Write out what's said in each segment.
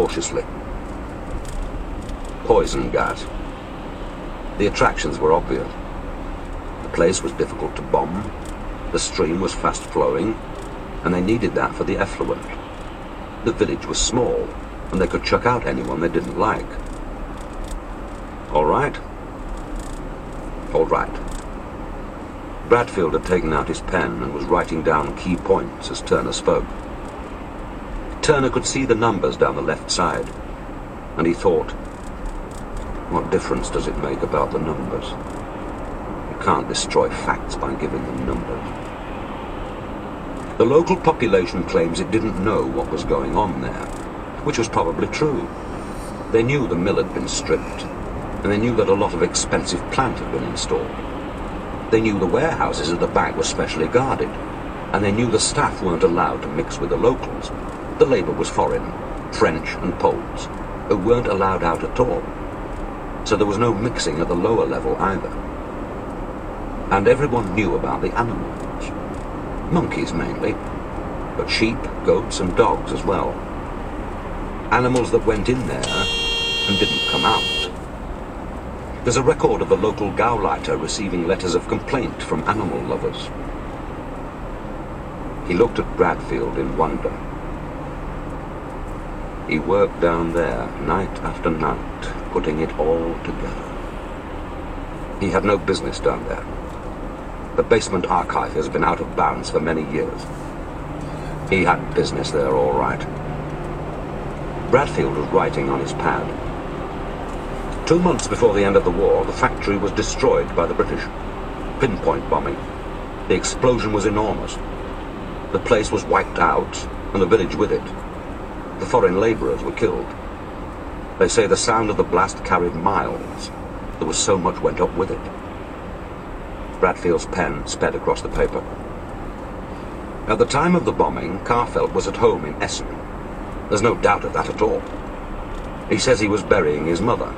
cautiously. Poison gas. The attractions were obvious. The place was difficult to bomb, the stream was fast-flowing, and they needed that for the effluent. The village was small, and they could chuck out anyone they didn't like. All right? All right. Bradfield had taken out his pen and was writing down key points as Turner spoke. Turner could see the numbers down the left side, and he thought, what difference does it make about the numbers? You can't destroy facts by giving them numbers. The local population claims it didn't know what was going on there, which was probably true. They knew the mill had been stripped, and they knew that a lot of expensive plant had been installed. They knew the warehouses at the back were specially guarded, and they knew the staff weren't allowed to mix with the locals. The labour was foreign, French and Poles, who weren't allowed out at all. So there was no mixing at the lower level either. And everyone knew about the animals. Monkeys mainly, but sheep, goats and dogs as well. Animals that went in there and didn't come out. There's a record of a local Gauleiter receiving letters of complaint from animal lovers. He looked at Bradfield in wonder. He worked down there night after night, putting it all together. He had no business down there. The basement archive has been out of bounds for many years. He had business there, all right. Bradfield was writing on his pad. 2 months before the end of the war, the factory was destroyed by the British. Pinpoint bombing. The explosion was enormous. The place was wiped out, and the village with it. The foreign labourers were killed. They say the sound of the blast carried miles. There was so much went up with it. Bradfield's pen sped across the paper. At the time of the bombing, Carfelt was at home in Essen. There's no doubt of that at all. He says he was burying his mother.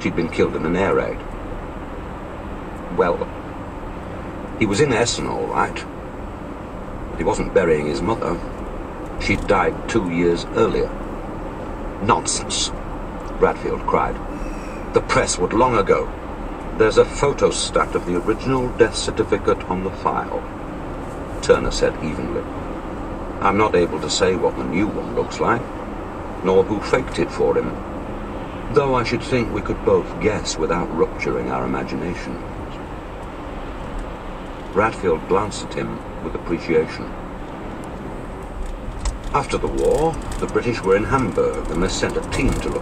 She'd been killed in an air raid. Well, he was in Essen, all right. But he wasn't burying his mother. She'd died 2 years earlier. Nonsense, Bradfield cried. The press would long ago. There's a photostat of the original death certificate on the file, Turner said evenly. I'm not able to say what the new one looks like, nor who faked it for him, though I should think we could both guess without rupturing our imaginations. Bradfield glanced at him with appreciation. After the war, the British were in Hamburg, and they sent a team to look